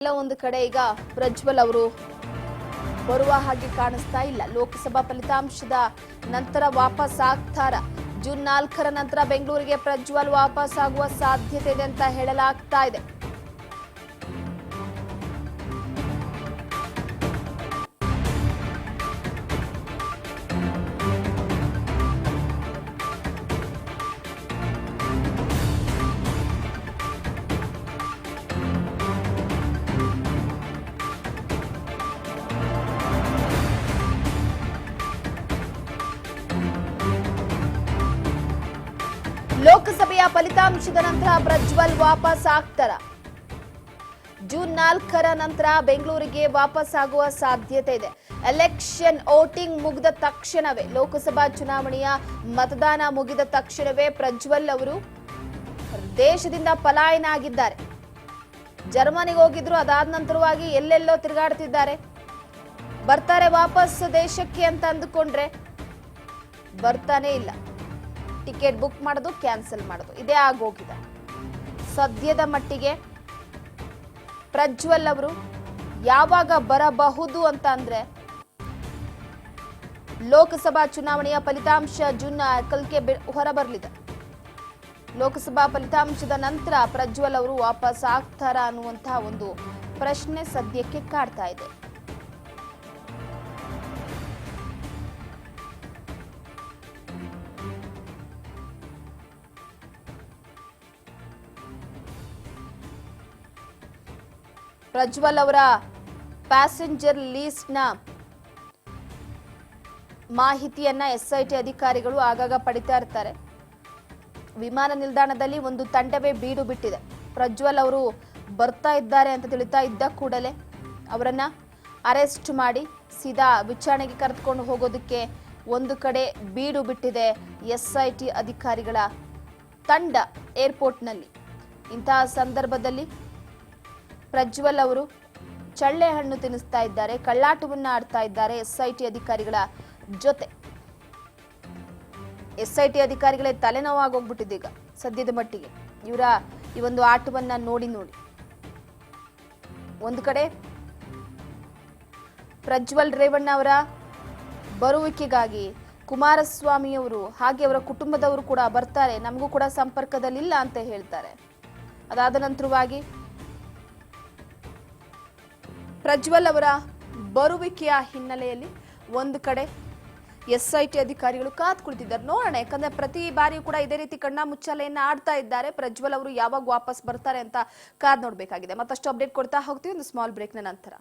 ಒಂದು ಕಡೆ ಈಗ ಪ್ರಜ್ವಲ್ ಅವರು ಬರುವ ಹಾಗೆ ಕಾಣಿಸ್ತಾ ಇಲ್ಲ. ಲೋಕಸಭಾ ಫಲಿತಾಂಶದ ನಂತರ ವಾಪಸ್ ಆಗ್ತಾರ. ಜೂನ್ 4ರ ನಂತರ ಬೆಂಗಳೂರಿಗೆ ಪ್ರಜ್ವಲ್ ವಾಪಸ್ ಆಗುವ ಸಾಧ್ಯತೆ ಇದೆ ಅಂತ ಹೇಳಲಾಗ್ತಾ ಇದೆ. ಲೋಕಸಭೆಯ ಫಲಿತಾಂಶದ ನಂತರ ಪ್ರಜ್ವಲ್ ವಾಪಸ್ ಆಗ್ತಾರ. ಜೂನ್ 4ರ ನಂತರ ಬೆಂಗಳೂರಿಗೆ ವಾಪಸ್ ಆಗುವ ಸಾಧ್ಯತೆ ಇದೆ. ಎಲೆಕ್ಷನ್ ವೋಟಿಂಗ್ ಮುಗಿದ ತಕ್ಷಣವೇ, ಲೋಕಸಭಾ ಚುನಾವಣೆಯ ಮತದಾನ ಮುಗಿದ ತಕ್ಷಣವೇ ಪ್ರಜ್ವಲ್ ಅವರು ದೇಶದಿಂದ ಪಲಾಯನ ಆಗಿದ್ದಾರೆ. ಜರ್ಮನಿಗೆ ಹೋಗಿದ್ರು, ಅದಾದ ನಂತರವಾಗಿ ಎಲ್ಲೆಲ್ಲೋ ತಿರುಗಾಡ್ತಿದ್ದಾರೆ. ಬರ್ತಾರೆ ವಾಪಸ್ ದೇಶಕ್ಕೆ ಅಂತ ಅಂದುಕೊಂಡ್ರೆ ಬರ್ತಾನೆ ಇಲ್ಲ. ಟಿಕೆಟ್ ಬುಕ್ ಮಾಡೋದು, ಕ್ಯಾನ್ಸಲ್ ಮಾಡೋದು, ಇದೇ ಆಗೋಗಿದೆ. ಸದ್ಯದ ಮಟ್ಟಿಗೆ ಪ್ರಜ್ವಲ್ ಅವರು ಯಾವಾಗ ಬರಬಹುದು ಅಂತ ಅಂದ್ರೆ, ಲೋಕಸಭಾ ಚುನಾವಣೆಯ ಫಲಿತಾಂಶ ಜೂನ್ 4ಕ್ಕೆ ಹೊರಬರಲಿದೆ. ಲೋಕಸಭಾ ಫಲಿತಾಂಶದ ನಂತರ ಪ್ರಜ್ವಲ್ ಅವರು ವಾಪಸ್ ಆಗ್ತಾರ ಅನ್ನುವಂತಹ ಒಂದು ಪ್ರಶ್ನೆ ಸದ್ಯಕ್ಕೆ ಕಾಡ್ತಾ ಇದೆ. ಪ್ರಜ್ವಲ್ ಅವರ ಪ್ಯಾಸೆಂಜರ್ ಲೀಸ್ಟ್ನ ಮಾಹಿತಿಯನ್ನ ಎಸ್ಐಟಿ ಅಧಿಕಾರಿಗಳು ಆಗಾಗ ಪಡಿತಾ ಇರ್ತಾರೆ. ವಿಮಾನ ನಿಲ್ದಾಣದಲ್ಲಿ ಒಂದು ತಂಡವೇ ಬೀಡು ಬಿಟ್ಟಿದೆ. ಪ್ರಜ್ವಲ್ ಅವರು ಬರ್ತಾ ಇದ್ದಾರೆ ಅಂತ ತಿಳಿತಾ ಇದ್ದ ಕೂಡಲೇ ಅವರನ್ನ ಅರೆಸ್ಟ್ ಮಾಡಿ ಸೀದಾ ವಿಚಾರಣೆಗೆ ಕರೆದುಕೊಂಡು ಹೋಗೋದಕ್ಕೆ ಒಂದು ಕಡೆ ಬೀಡು ಬಿಟ್ಟಿದೆ ಎಸ್ಐಟಿ ಅಧಿಕಾರಿಗಳ ತಂಡ ಏರ್ಪೋರ್ಟ್ನಲ್ಲಿ. ಇಂತಹ ಸಂದರ್ಭದಲ್ಲಿ ಪ್ರಜ್ವಲ್ ಅವರು ಚಳ್ಳೆ ಹಣ್ಣು ತಿನ್ನಿಸ್ತಾ ಇದ್ದಾರೆ, ಕಳ್ಳಾಟವನ್ನ ಆಡ್ತಾ ಇದ್ದಾರೆ ಎಸ್ಐಟಿ ಅಧಿಕಾರಿಗಳ ಜೊತೆ. ಎಸ್ಐಟಿ ಅಧಿಕಾರಿಗಳೇ ತಲೆನೋವಾಗೋಗ್ಬಿಟ್ಟಿದೆ ಈಗ ಸದ್ಯದ ಮಟ್ಟಿಗೆ ಇವರ ಈ ಒಂದು ಆಟವನ್ನ ನೋಡಿ. ಒಂದು ಕಡೆ ಪ್ರಜ್ವಲ್ ರೇವಣ್ಣ ಅವರ ಬರುವಿಕೆಗಾಗಿ ಕುಮಾರಸ್ವಾಮಿ ಅವರು ಹಾಗೆ ಅವರ ಕುಟುಂಬದವರು ಕೂಡ ಬರ್ತಾರೆ, ನಮಗೂ ಕೂಡ ಸಂಪರ್ಕದಲ್ಲಿಲ್ಲ ಅಂತ ಹೇಳ್ತಾರೆ. ಅದಾದ ನಂತರವಾಗಿ ಪ್ರಜ್ವಲ್ ಅವರ ಬರುವಿಕೆಯ ಹಿನ್ನೆಲೆಯಲ್ಲಿ ಒಂದು ಕಡೆ ಎಸ್ಐಟಿ ಅಧಿಕಾರಿಗಳು ಕಾದು ಕುಳಿತಿದ್ದಾರೆ. ನೋಡೋಣ, ಯಾಕಂದ್ರೆ ಪ್ರತಿ ಬಾರಿಯೂ ಕೂಡ ಇದೇ ರೀತಿ ಕಣ್ಣ ಮುಚ್ಚಾಲೆಯನ್ನ ಆಡ್ತಾ ಇದ್ದಾರೆ. ಪ್ರಜ್ವಲ್ ಅವರು ಯಾವಾಗ ವಾಪಸ್ ಬರ್ತಾರೆ ಅಂತ ಕಾದ್ ನೋಡ್ಬೇಕಾಗಿದೆ. ಮತ್ತಷ್ಟು ಅಪ್ಡೇಟ್ ಕೊಡ್ತಾ ಹೋಗ್ತೀವಿ ಒಂದು ಸ್ಮಾಲ್ ಬ್ರೇಕ್ನ ನಂತರ.